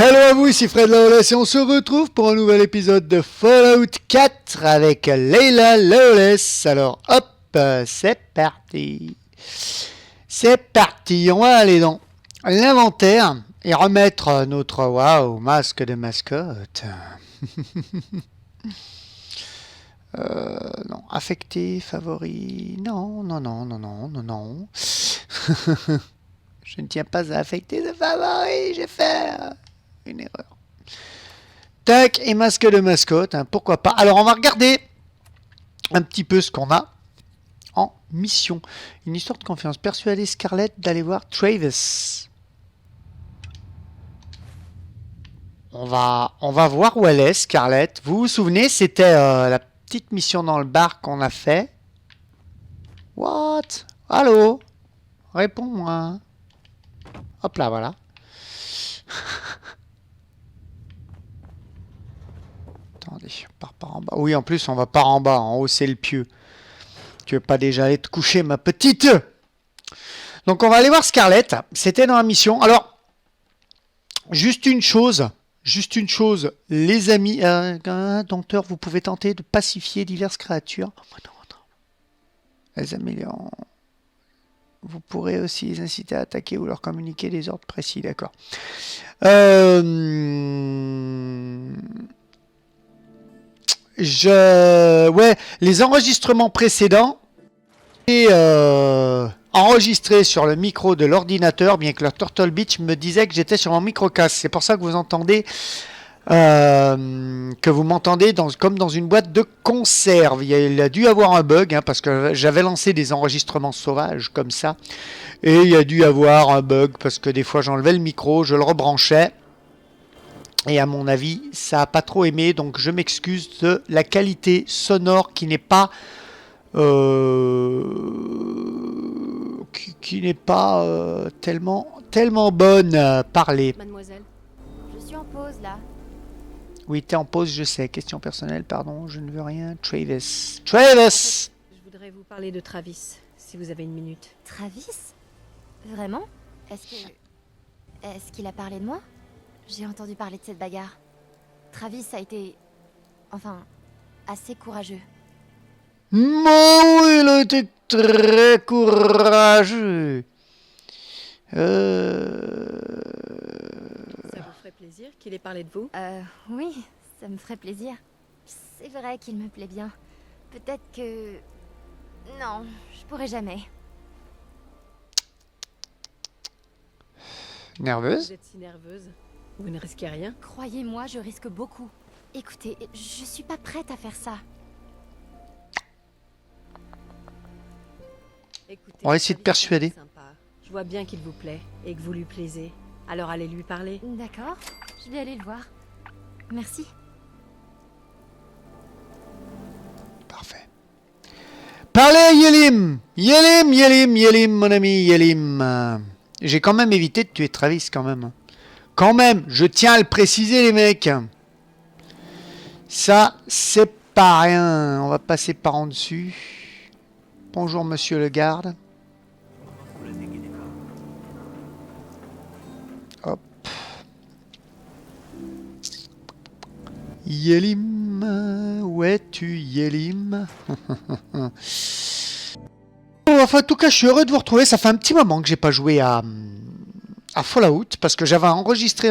Hello à vous, ici Fred Lawless et on se retrouve pour un nouvel épisode de Fallout 4 avec Leila Lawless. Alors hop, c'est parti. C'est parti, on va aller dans l'inventaire et remettre notre masque de mascotte. Non, affecté, favori, non. Je ne tiens pas à affecter de favori, j'ai fait une erreur. Tac, et masque de mascotte, hein, pourquoi pas. Alors on va regarder un petit peu ce qu'on a en mission. Une histoire de confiance. Persuader Scarlett d'aller voir Travis. On va voir où elle est, Scarlett. Vous vous souvenez, c'était la petite mission dans le bar qu'on a fait. What? Allô? Réponds-moi. Hop là, voilà. Attendez, on part par en bas. Oui, en plus, on va par en bas. En haut, c'est le pieu. Tu veux pas déjà aller te coucher, ma petite? Donc, on va aller voir Scarlett. C'était dans la mission. Alors, juste une chose, les amis. Dompteur, vous pouvez tenter de pacifier diverses créatures. Les améliorant. Vous pourrez aussi les inciter à attaquer ou leur communiquer des ordres précis. D'accord. Les enregistrements précédents et enregistrés sur le micro de l'ordinateur, bien que le Turtle Beach me disait que j'étais sur mon micro-casque. C'est pour ça que vous entendez, vous m'entendez comme dans une boîte de conserve. Il a dû avoir un bug, parce que j'avais lancé des enregistrements sauvages comme ça. Et il a dû avoir un bug parce que des fois j'enlevais le micro, je le rebranchais. Et à mon avis, ça n'a pas trop aimé, donc je m'excuse de la qualité sonore qui n'est pas tellement bonne à parler. Mademoiselle, je suis en pause là. Oui, t'es en pause, je sais. Question personnelle, pardon, je ne veux rien. Travis. En fait, je voudrais vous parler de Travis, si vous avez une minute. Travis? Vraiment? Est-ce qu'il a parlé de moi? J'ai entendu parler de cette bagarre. Travis a été... enfin... assez courageux. Oui, il a été très courageux. Ça vous ferait plaisir qu'il ait parlé de vous? Oui, ça me ferait plaisir. C'est vrai qu'il me plaît bien. Peut-être que... non, je pourrais jamais. Nerveuse? Vous êtes si nerveuse. Vous ne risquez rien? Croyez-moi, je risque beaucoup. Écoutez, je suis pas prête à faire ça. Écoutez, On va essayer de persuader. sympa. Je vois bien qu'il vous plaît et que vous lui plaisez. Alors allez lui parler. D'accord, je vais aller le voir. Merci. Parfait. Parlez, Yelim! Yelim, mon ami, Yelim. J'ai quand même évité de tuer Travis, quand même. Quand même, je tiens à le préciser, les mecs. Ça, c'est pas rien. On va passer par en dessus. Bonjour, monsieur le garde. Hop. Yelim, où es-tu, Yelim? Enfin, en tout cas, je suis heureux de vous retrouver. Ça fait un petit moment que j'ai pas joué à Fallout, parce que j'avais enregistré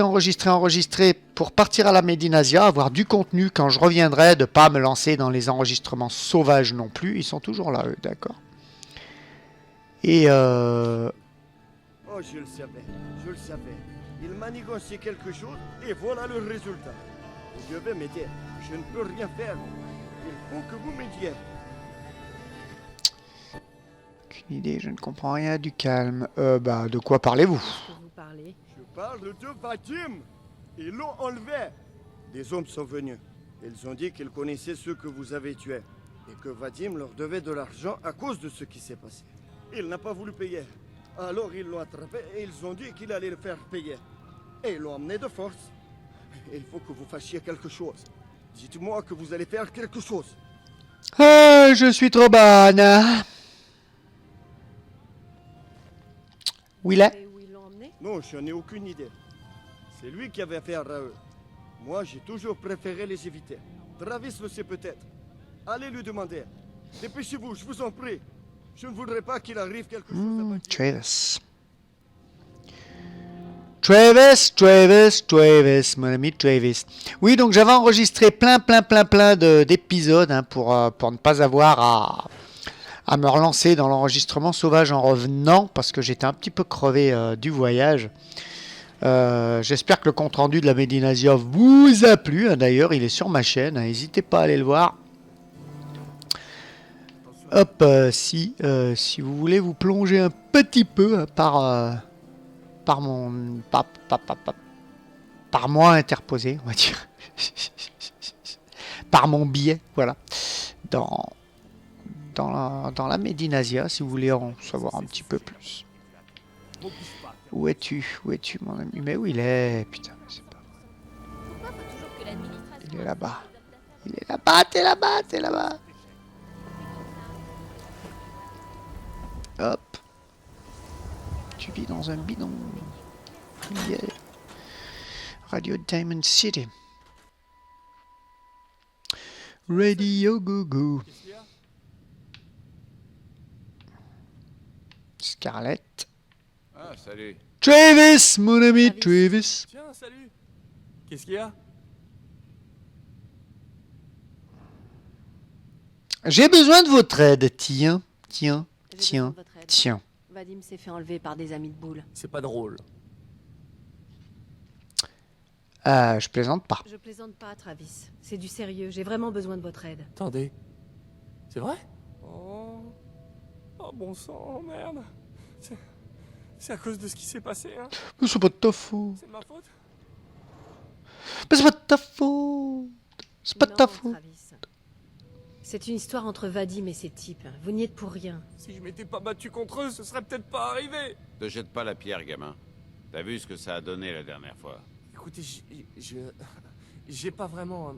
pour partir à la Médinasia, avoir du contenu quand je reviendrai, de pas me lancer dans les enregistrements sauvages non plus. Ils sont toujours là, eux, d'accord. Et Oh, je le savais. Il manigançait quelque chose et voilà le résultat. Vous devez m'aider. Je ne peux rien faire. Il faut que vous m'aidiez. Aucune idée, je ne comprends rien. Du calme. De quoi parlez-vous? Que vous parlez. Je parle de Vadim. Ils l'ont enlevé. Des hommes sont venus. Ils ont dit qu'ils connaissaient ceux que vous avez tués et que Vadim leur devait de l'argent à cause de ce qui s'est passé. Il n'a pas voulu payer. Alors ils l'ont attrapé et ils ont dit qu'il allait le faire payer. Et ils l'ont emmené de force. Il faut que vous fassiez quelque chose. Dites-moi que vous allez faire quelque chose. Je suis trop bonne. Où il est? Et où ils l'ont emmené? Non, je n'ai aucune idée. C'est lui qui avait affaire à eux. Moi, j'ai toujours préféré les éviter. Travis le sait peut-être. Allez lui demander. Dépêchez-vous, je vous en prie. Je ne voudrais pas qu'il arrive quelque chose à Vadim. Travis. Travis, mon ami Travis. Oui, donc j'avais enregistré plein d'épisodes hein, pour ne pas avoir à me relancer dans l'enregistrement sauvage en revenant parce que j'étais un petit peu crevé du voyage. J'espère que le compte-rendu de la Medinasia vous a plu. Hein, d'ailleurs, il est sur ma chaîne. Hein, n'hésitez pas à aller le voir. Hop, si vous voulez vous plonger un petit peu hein, par moi interposé, on va dire, par mon billet, voilà, dans la Medinasia, si vous voulez en savoir un petit peu plus. Où es-tu, mon ami? Mais où il est? Putain, mais c'est pas vrai. Il est là-bas. Il est là-bas, t'es là-bas. Hop. Tu vis dans un bidon. Yeah. Radio Diamond City. Radio Go. Scarlett. Ah, salut. Travis, mon ami Travis. Tiens, salut. Qu'est-ce qu'il y a? J'ai besoin de votre aide. Tiens. J'ai besoin de votre aide. Tiens. Vadim s'est fait enlever par des amis de boule. C'est pas drôle. Je plaisante pas. Je plaisante pas, Travis. C'est du sérieux. J'ai vraiment besoin de votre aide. Attendez. C'est vrai? Oh. Oh bon sang, merde. C'est à cause de ce qui s'est passé, hein? Mais c'est pas de ta faute. C'est de ma faute? Mais c'est pas de ta faute. C'est pas de ta Non, faute. Travis. C'est une histoire entre Vadim et ces types. Vous n'y êtes pour rien. Si je m'étais pas battu contre eux, ce serait peut-être pas arrivé. Ne jette pas la pierre, gamin. T'as vu ce que ça a donné la dernière fois. Écoutez, j'ai pas vraiment...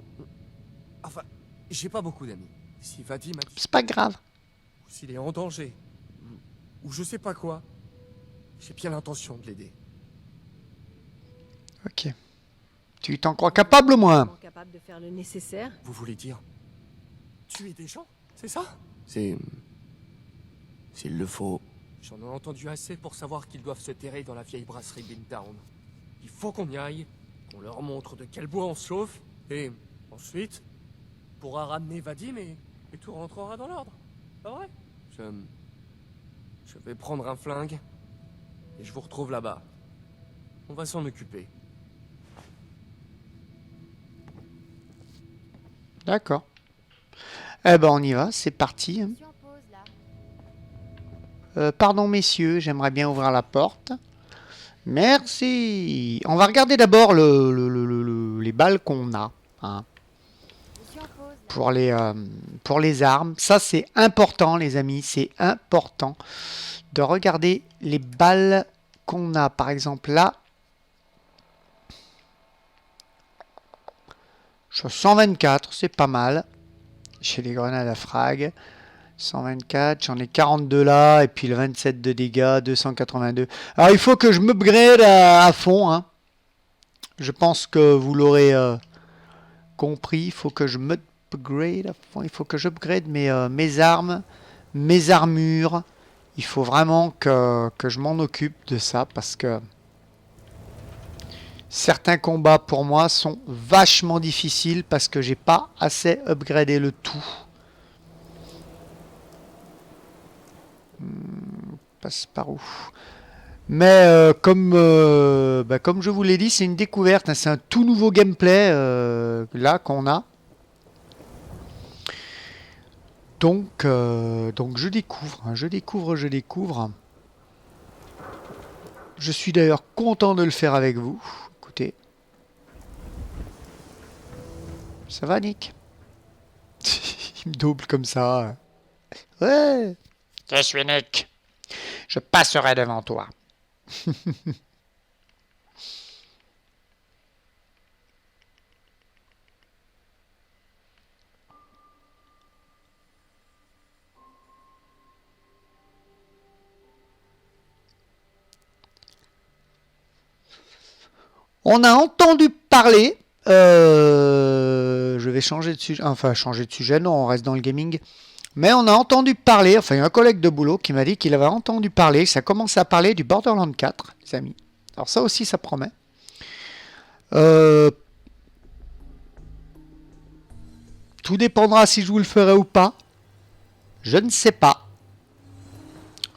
Enfin, j'ai pas beaucoup d'amis. Si Vadim a dit... C'est pas grave. Ou s'il est en danger, ou je sais pas quoi, j'ai bien l'intention de l'aider. Ok. Tu t'en crois capable, moi? Vraiment capable de faire le nécessaire. Vous voulez dire tuer des gens? C'est ça? C'est... S'il le faut. J'en ai entendu assez pour savoir qu'ils doivent se terrer dans la vieille brasserie Bintown. Il faut qu'on y aille, qu'on leur montre de quel bois on se chauffe, et ensuite, on pourra ramener Vadim et tout rentrera dans l'ordre. Pas vrai? Je vais prendre un flingue, et je vous retrouve là-bas. On va s'en occuper. D'accord. Eh ben, on y va. C'est parti. Je suis en pause là. Pardon, messieurs. J'aimerais bien ouvrir la porte. Merci. On va regarder d'abord les balles qu'on a. Hein, Je suis en pause là. pour les armes. Ça, c'est important, les amis. C'est important de regarder les balles qu'on a. Par exemple, là, je suis à 124. C'est pas mal. J'ai les grenades à frag. 124, j'en ai 42 là, et puis le 27 de dégâts, 282. Alors il faut que je m'upgrade à fond. Hein. Je pense que vous l'aurez compris. Il faut que je m'upgrade à fond. Il faut que j'upgrade mes armes, mes armures. Il faut vraiment que je m'en occupe de ça parce que certains combats pour moi sont vachement difficiles parce que j'ai pas assez upgradé le tout. Passe par où? Mais comme je vous l'ai dit, c'est une découverte. Hein, c'est un tout nouveau gameplay là qu'on a. Donc je découvre. Hein, je découvre. Je suis d'ailleurs content de le faire avec vous. Écoutez. Ça va, Nick? Il me double comme ça. Ouais. Je suis Nick. Je passerai devant toi. On a entendu parler, je vais changer de sujet, enfin changer de sujet, non, on reste dans le gaming, mais on a entendu parler, enfin il y a un collègue de boulot qui m'a dit qu'il avait entendu parler, ça commence à parler du Borderlands 4, les amis. Alors ça aussi, ça promet. Tout dépendra si je vous le ferai ou pas. Je ne sais pas.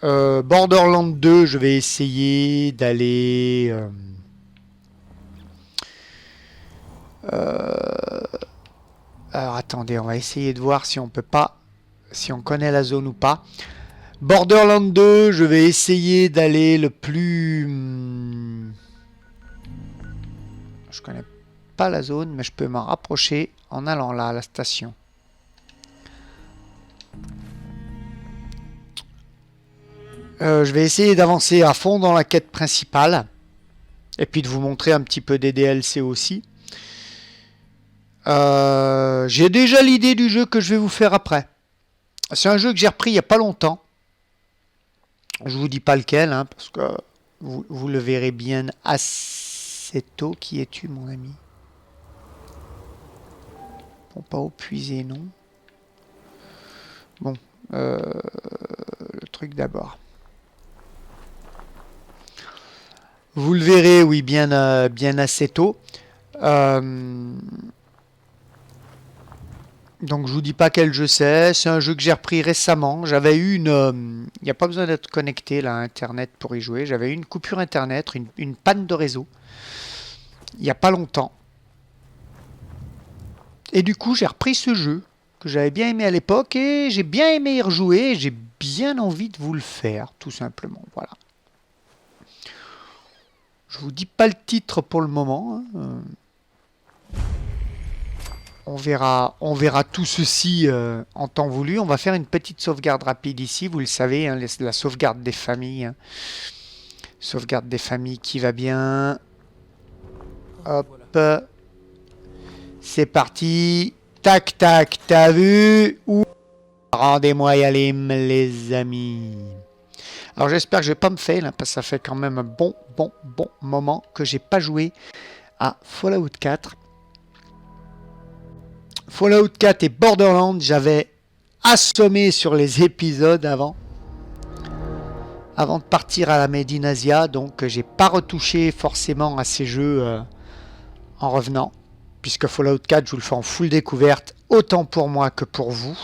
Borderlands 2, je vais essayer d'aller... alors attendez, on va essayer de voir si on peut pas... Si on connaît la zone ou pas. Borderlands 2, je vais essayer d'aller le plus... Je connais pas la zone, mais je peux m'en rapprocher en allant là, à la station. Je vais essayer d'avancer à fond dans la quête principale. Et puis de vous montrer un petit peu des DLC aussi. J'ai déjà l'idée du jeu que je vais vous faire après. C'est un jeu que j'ai repris il n'y a pas longtemps. Je vous dis pas lequel, hein, parce que vous le verrez bien assez tôt. Qui es-tu, mon ami? Bon, pas au puiser, non. Bon, le truc d'abord. Vous le verrez, oui, bien assez tôt. Donc je vous dis pas quel jeu c'est un jeu que j'ai repris récemment. J'avais eu une... Il n'y a pas besoin d'être connecté là, à Internet pour y jouer. J'avais eu une coupure Internet, une panne de réseau. Il n'y a pas longtemps. Et du coup j'ai repris ce jeu que j'avais bien aimé à l'époque et j'ai bien aimé y rejouer. J'ai bien envie de vous le faire, tout simplement. Voilà. Je vous dis pas le titre pour le moment. Hein. On verra tout ceci en temps voulu. On va faire une petite sauvegarde rapide ici. Vous le savez, hein, la sauvegarde des familles. Hein. Sauvegarde des familles qui va bien. Hop. Voilà. C'est parti. Tac, tac, t'as vu? Ou rendez-moi y aller, les amis. Alors j'espère que je vais pas me fail, hein, parce que ça fait quand même un bon moment que j'ai pas joué à Fallout 4. Fallout 4 et Borderlands, j'avais assommé sur les épisodes avant de partir à la Made in Asia, donc j'ai pas retouché forcément à ces jeux en revenant, puisque Fallout 4, je vous le fais en full découverte, autant pour moi que pour vous.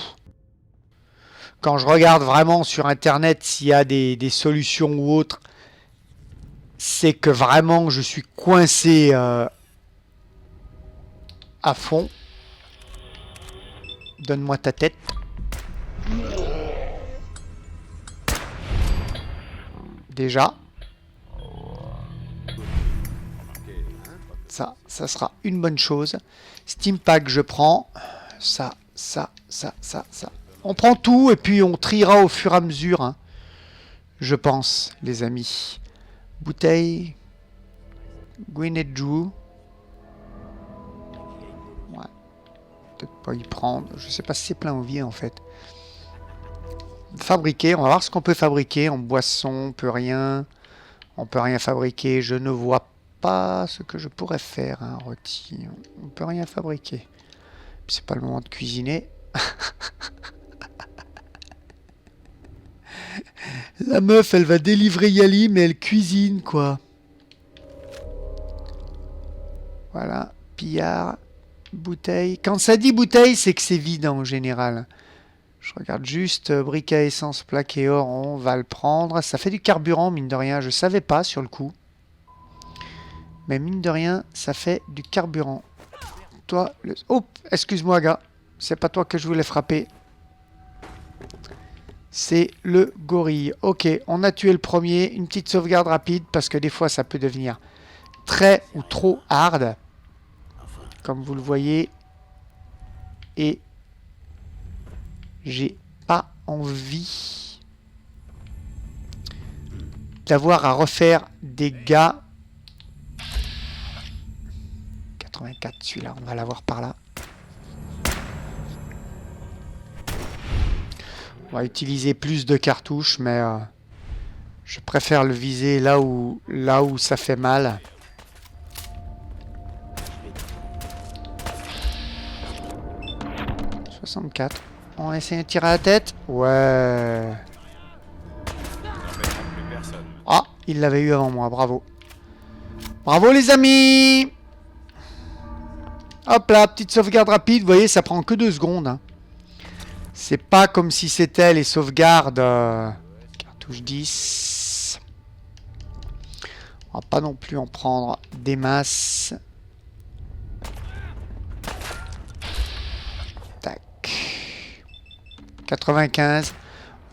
Quand je regarde vraiment sur Internet s'il y a des solutions ou autres, c'est que vraiment je suis coincé à fond. Donne-moi ta tête. Déjà. Ça sera une bonne chose. Steam Pack, je prends. Ça. On prend tout et puis on triera au fur et à mesure. Hein. Je pense, les amis. Bouteille. Gwyneth Drew. Peut-être pas y prendre. Je sais pas si c'est plein ou vide en fait. Fabriquer, on va voir ce qu'on peut fabriquer en boisson, on peut rien fabriquer. Je ne vois pas ce que je pourrais faire, un rôti. On peut rien fabriquer. C'est pas le moment de cuisiner. La meuf, elle va délivrer Yali, mais elle cuisine quoi. Voilà, pillard. Bouteille. Quand ça dit bouteille, c'est que c'est vide en général. Je regarde juste briquet à essence plaqué or, on va le prendre. Ça fait du carburant, mine de rien. Je savais pas sur le coup. Mais mine de rien, ça fait du carburant. Toi, le... Oh, excuse-moi, gars. C'est pas toi que je voulais frapper. C'est le gorille. Ok, on a tué le premier. Une petite sauvegarde rapide parce que des fois, ça peut devenir très ou trop hard. Comme vous le voyez, et j'ai pas envie d'avoir à refaire des gars. 84, celui-là, on va l'avoir par là. On va utiliser plus de cartouches, mais je préfère le viser là où ça fait mal. 64. On essaie de tirer à la tête. Ouais. N'embêtons plus personne. Ah, il l'avait eu avant moi, bravo. Bravo les amis. Hop là, petite sauvegarde rapide. Vous voyez, ça prend que 2 secondes. Hein. C'est pas comme si c'était les sauvegardes... Cartouche 10. On va pas non plus en prendre des masses. Tac. 95.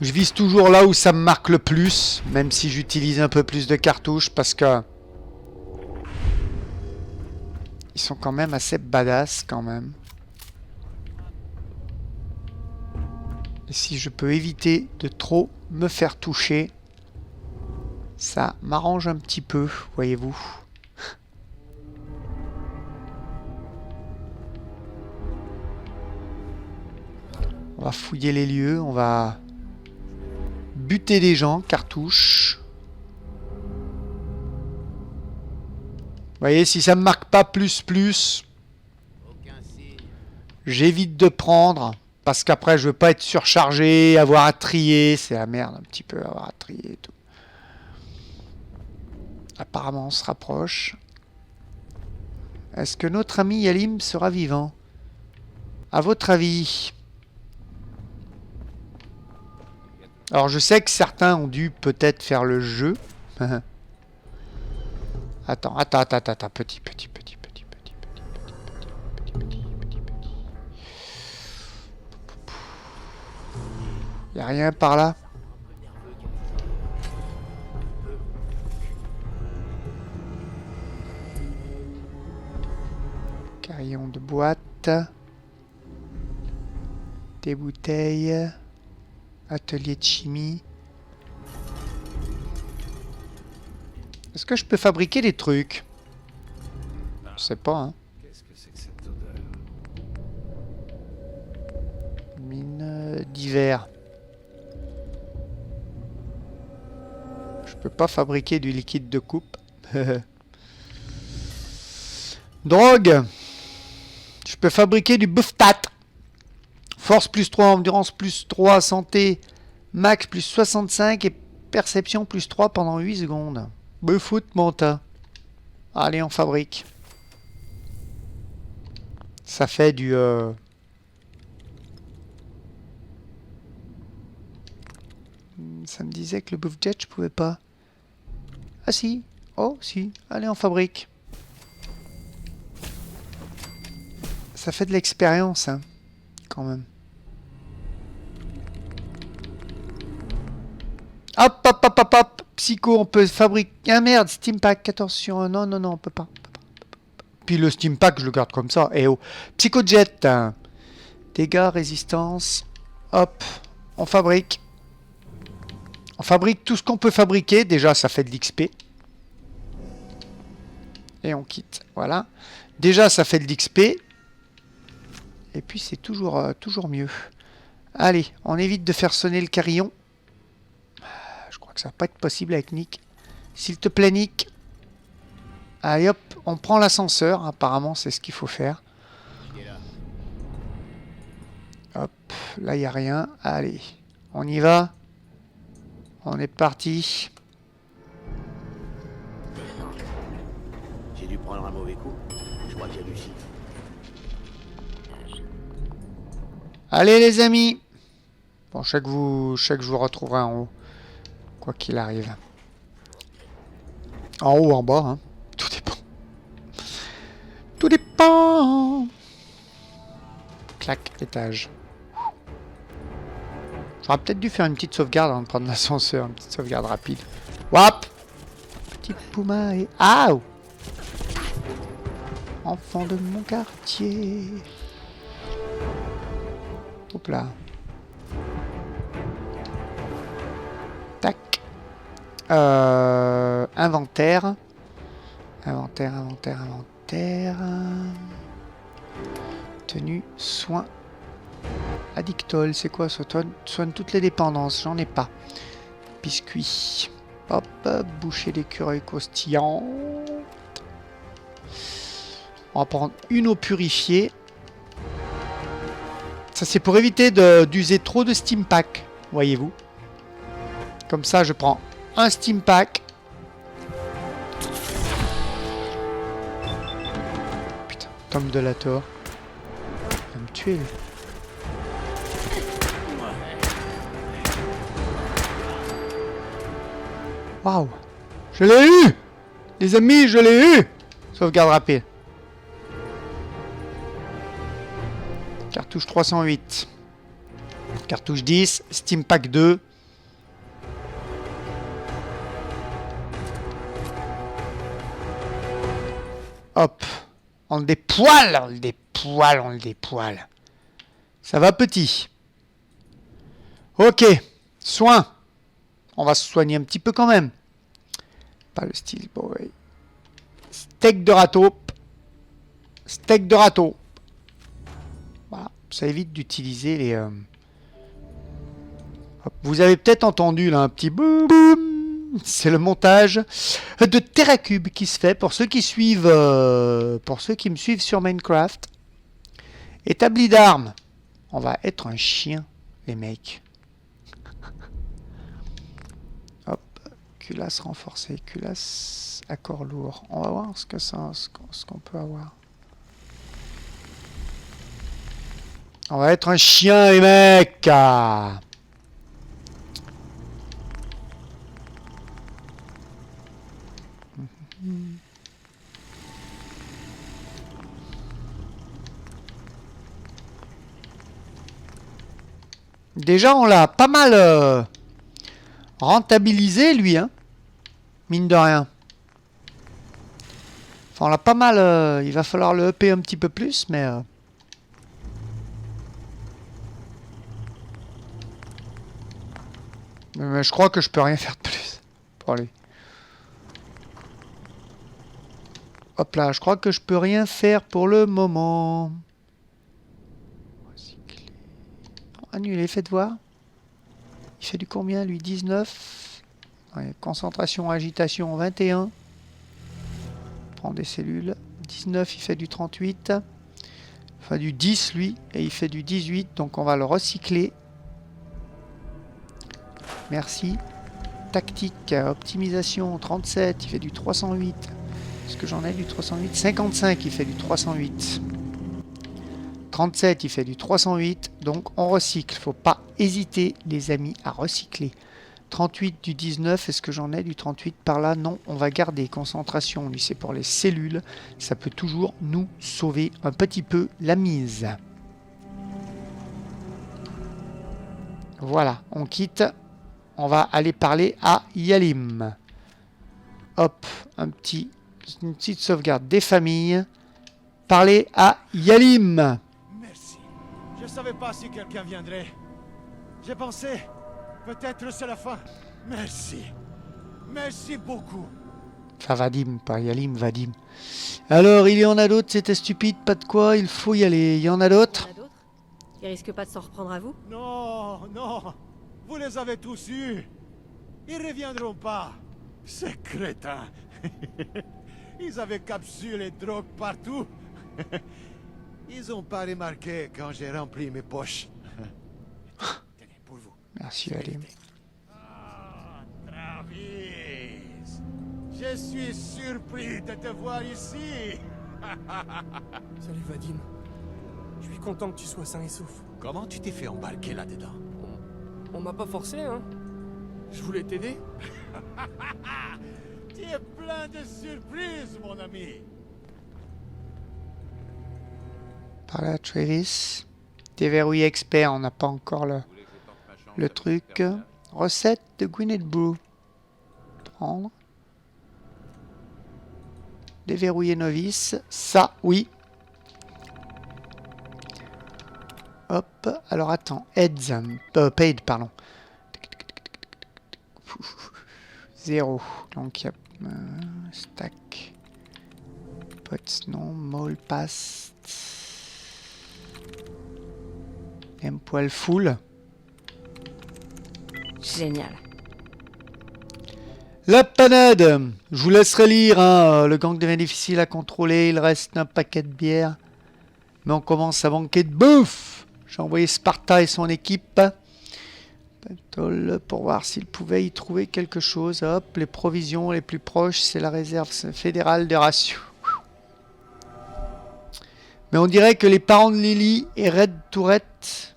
Je vise toujours là où ça me marque le plus, même si j'utilise un peu plus de cartouches parce que ils sont quand même assez badass quand même. Et si je peux éviter de trop me faire toucher, ça m'arrange un petit peu, voyez-vous. On va fouiller les lieux, on va buter des gens, cartouche. Vous voyez, si ça me marque pas plus, j'évite de prendre. Parce qu'après, je veux pas être surchargé, avoir à trier. C'est la merde un petit peu, avoir à trier et tout. Apparemment, on se rapproche. Est-ce que notre ami Yalim sera vivant? À votre avis? Alors, je sais que certains ont dû peut-être faire le jeu. Attends, petit. Y a rien par là? Carillon de boîte. Des bouteilles. Atelier de chimie. Est-ce que je peux fabriquer des trucs? Je sais pas, hein. Qu'est-ce que c'est que cette odeur? Mine d'hiver. Je peux pas fabriquer du liquide de coupe. Drogue. Je peux fabriquer du bufftat. Force plus 3, endurance plus 3, santé max plus 65 et perception plus 3 pendant 8 secondes. Buffout monta. Allez, on fabrique. Ça fait du... Ça me disait que le buff jet, je pouvais pas. Ah si. Oh si. Allez, on fabrique. Ça fait de l'expérience, hein. Quand même. Hop. Psycho, on peut fabriquer... Ah merde, Steam Pack 14 sur 1. Non, on peut pas. Puis le Steam Pack, je le garde comme ça. Eh oh. Psycho Jet. Dégâts, résistance. Hop. On fabrique. On fabrique tout ce qu'on peut fabriquer. Déjà, ça fait de l'XP. Et on quitte. Voilà. Déjà, ça fait de l'XP. Et puis, c'est toujours mieux. Allez, on évite de faire sonner le carillon. Je crois que ça va pas être possible avec Nick. S'il te plaît, Nick. Allez, hop. On prend l'ascenseur. Apparemment, c'est ce qu'il faut faire. Hop. Là, il n'y a rien. Allez. On y va. On est parti. J'ai dû prendre un mauvais coup. Je crois que j'ai réussi. Allez les amis. Bon, je sais que je vous retrouverai en haut. Quoi qu'il arrive. En haut ou en bas, hein. Tout dépend. Tout dépend. Clac, étage. J'aurais peut-être dû faire une petite sauvegarde avant de prendre l'ascenseur. Une petite sauvegarde rapide. Wap. Petit Puma et... Aouh. Enfant de mon quartier. Hop là. Tac. Inventaire. Inventaire. Tenue, soins. Addictol, c'est quoi ça? Soigne toutes les dépendances, j'en ai pas. Biscuit. Hop, boucher d'écureuil croustillant. On va prendre une eau purifiée. Ça, c'est pour éviter d'user trop de Steam Pack, voyez-vous. Comme ça, je prends un Steam Pack. Putain, Tom Delator. Il va me tuer, lui. Waouh! Je l'ai eu! Les amis, je l'ai eu! Sauvegarde rapide. Cartouche 308. Cartouche 10. Steam Pack 2. Hop. On le dépoile, on le dépoile, on le dépoile. Ça va petit. Ok. Soin. On va se soigner un petit peu quand même. Pas le style boy. Steak de râteau. Steak de râteau. Voilà. Ça évite d'utiliser les... Hop. Vous avez peut-être entendu là un petit boum boum. C'est le montage de TerraCube qui se fait pour ceux qui suivent, pour ceux qui me suivent sur Minecraft. Établi d'armes. On va être un chien, les mecs. Hop, culasse renforcée, culasse à corps lourd. On va voir ce que ça, ce qu'on peut avoir. On va être un chien, les mecs. Déjà, on l'a pas mal rentabilisé, lui, hein. Mine de rien. Enfin, on l'a pas mal... il va falloir le upper un petit peu plus, mais... mais je crois que je peux rien faire de plus pour lui. Hop là, je crois que je peux rien faire pour le moment. Annuler, faites voir. Il fait du combien lui? 19. Ouais, concentration, agitation 21. Prend des cellules. 19, il fait du 38. Enfin du 10 lui. Et il fait du 18. Donc on va le recycler. Merci. Tactique, optimisation 37. Il fait du 308. Est-ce que j'en ai du 308? 55, il fait du 308. 37, il fait du 308. Donc on recycle. Faut pas hésiter, les amis, à recycler. 38 du 19. Est-ce que j'en ai du 38 par là? Non, on va garder. Concentration, lui, c'est pour les cellules. Ça peut toujours nous sauver un petit peu la mise. Voilà, on quitte. On va aller parler à Yalim. Hop, une petite sauvegarde des familles. Parler à Yalim. Merci. Je savais pas si quelqu'un viendrait. J'ai pensé, peut-être c'est la fin. Merci. Merci beaucoup. Enfin, Vadim, pas Yalim, Vadim. Alors, il y en a d'autres, c'était stupide, pas de quoi, il faut y aller. Il y en a d'autres? Il y en a d'autres? Ils risquent pas de s'en reprendre à vous? Non, non. Vous les avez tous eus. Ils reviendront pas. Ces crétins. Ils avaient capsule et drogue partout. Ils ont pas remarqué quand j'ai rempli mes poches. Tenez, pour vous. Merci, Yalim. Ah, Travis. Je suis surpris de te voir ici. Salut Vadim. Je suis content que tu sois sain et sauf. Comment tu t'es fait embarquer là-dedans? On m'a pas forcé, hein. Je voulais t'aider. Tu es plein de surprises, mon ami. Par là, Travis. Déverrouillé expert, on n'a pas encore le truc. Recette de Gwyneth Brew. Prendre. Déverrouiller novice. Ça, oui. Hop. Alors, attends. Heads. Paid, pardon. 0. Donc, il y a... stack. Pots, non. Mole pass. Un poil full. Génial. La panade. Je vous laisserai lire. Hein. Le gang devient difficile à contrôler. Il reste un paquet de bière. Mais on commence à manquer de bouffe. J'ai envoyé Sparta et son équipe pour voir s'ils pouvaient y trouver quelque chose. Hop, les provisions les plus proches, c'est la réserve fédérale de Ratio. Mais on dirait que les parents de Lily et Red Tourette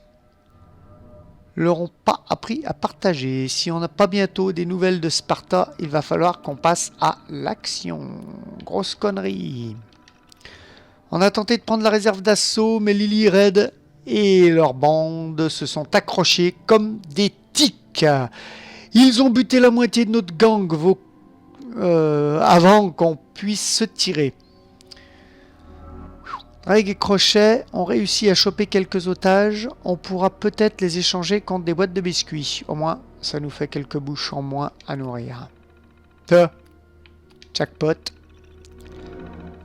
leur ont pas appris à partager. Si on n'a pas bientôt des nouvelles de Sparta, il va falloir qu'on passe à l'action. Grosse connerie. On a tenté de prendre la réserve d'assaut, mais Lily, Red et leur bande se sont accrochés comme des tiques. Ils ont buté la moitié de notre gang avant qu'on puisse se tirer. Avec les crochets, on réussit à choper quelques otages. On pourra peut-être les échanger contre des boîtes de biscuits. Au moins, ça nous fait quelques bouches en moins à nourrir. Jackpot.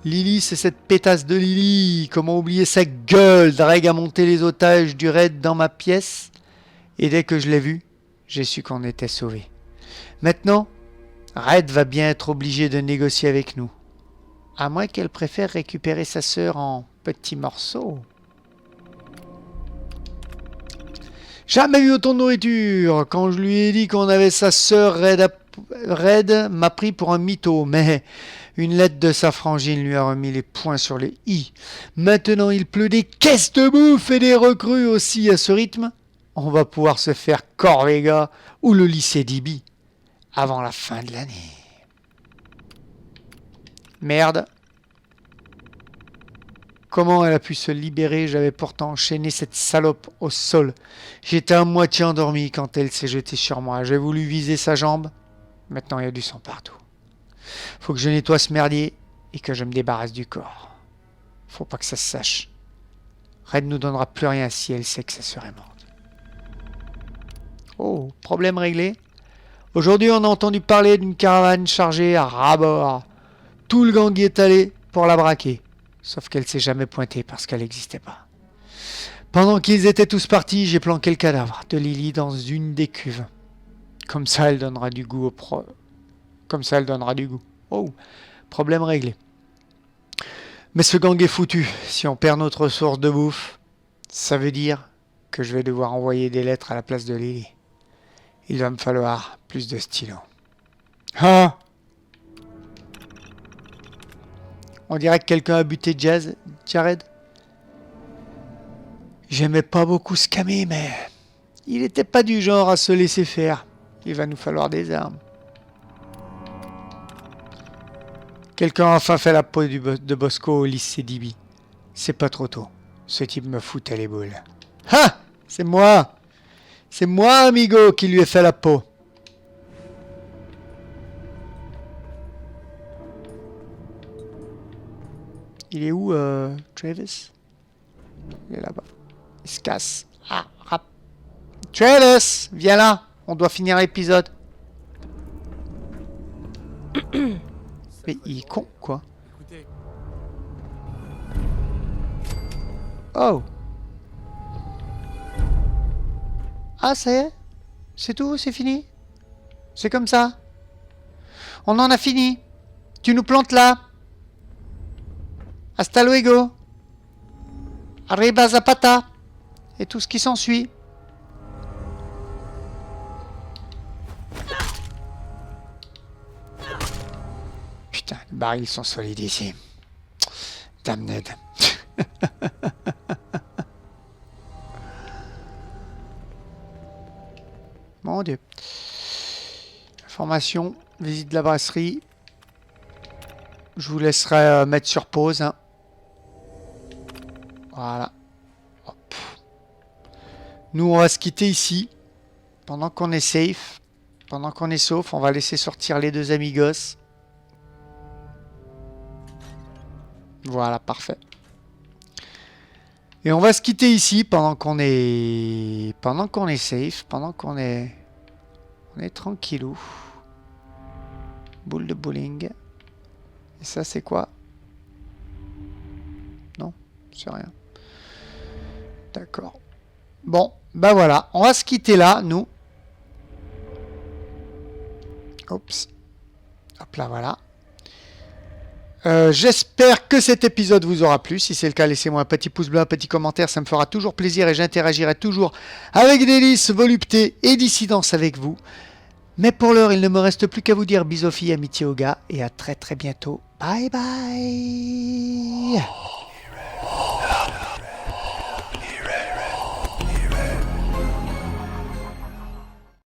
Lily, c'est cette pétasse de Lily. Comment oublier sa gueule? Dreg a monté les otages du raid dans ma pièce. Et dès que je l'ai vu, j'ai su qu'on était sauvés. Maintenant, Red va bien être obligé de négocier avec nous. À moins qu'elle préfère récupérer sa sœur en petits morceaux. Jamais vu autant de nourriture. Quand je lui ai dit qu'on avait sa sœur, Red m'a pris pour un mytho. Mais une lettre de sa frangine lui a remis les points sur les i. Maintenant, il pleut des caisses de bouffe et des recrues aussi. À ce rythme, on va pouvoir se faire Corvega ou le lycée d'Ibi avant la fin de l'année. Merde. Comment elle a pu se libérer? J'avais pourtant enchaîné cette salope au sol. J'étais à moitié endormi quand elle s'est jetée sur moi. J'ai voulu viser sa jambe. Maintenant, il y a du sang partout. Faut que je nettoie ce merdier et que je me débarrasse du corps. Faut pas que ça se sache. Red nous donnera plus rien si elle sait que sa sœur est morte. Oh, problème réglé. Aujourd'hui, on a entendu parler d'une caravane chargée à ras-bord. Tout le gang y est allé pour la braquer. Sauf qu'elle s'est jamais pointée parce qu'elle n'existait pas. Pendant qu'ils étaient tous partis, j'ai planqué le cadavre de Lily dans une des cuves. Comme ça, elle donnera du goût Comme ça, elle donnera du goût. Oh, problème réglé. Mais ce gang est foutu. Si on perd notre source de bouffe, ça veut dire que je vais devoir envoyer des lettres à la place de Lily. Il va me falloir plus de stylo. Ah! On dirait que quelqu'un a buté Jared. J'aimais pas beaucoup scammer, mais il était pas du genre à se laisser faire. Il va nous falloir des armes. Quelqu'un a enfin fait la peau de Bosco au lycée d'Ibi. C'est pas trop tôt. Ce type me foutait les boules. Ah! C'est moi! C'est moi, amigo, qui lui ai fait la peau. Il est où, Travis? Il est là-bas. Il se casse. Ah, rap. Travis, viens là. On doit finir l'épisode. Mais il est con, quoi. Oh. Ah, ça y est? C'est tout? C'est fini? C'est comme ça? On en a fini. Tu nous plantes là. Hasta luego. Arriba Zapata. Et tout ce qui s'ensuit. Putain, les barils sont solides ici. Damned. Mon Dieu. Information, visite de la brasserie. Je vous laisserai mettre sur pause. Hein. Voilà. Hop. Nous, on va se quitter ici. Pendant qu'on est safe. Pendant qu'on est sauf, on va laisser sortir les deux amigos. Voilà, parfait. Et on va se quitter ici pendant qu'on est safe, pendant qu'on est tranquillou. Boule de bowling. Et ça, c'est quoi? Non, c'est rien. D'accord. Bon, bah voilà, on va se quitter là, nous. Oups. Hop là, voilà. J'espère que cet épisode vous aura plu. Si c'est le cas, laissez-moi un petit pouce bleu, un petit commentaire. Ça me fera toujours plaisir et j'interagirai toujours avec délice, volupté et dissidence avec vous. Mais pour l'heure, il ne me reste plus qu'à vous dire bisous, amitié aux gars et à très très bientôt. Bye bye.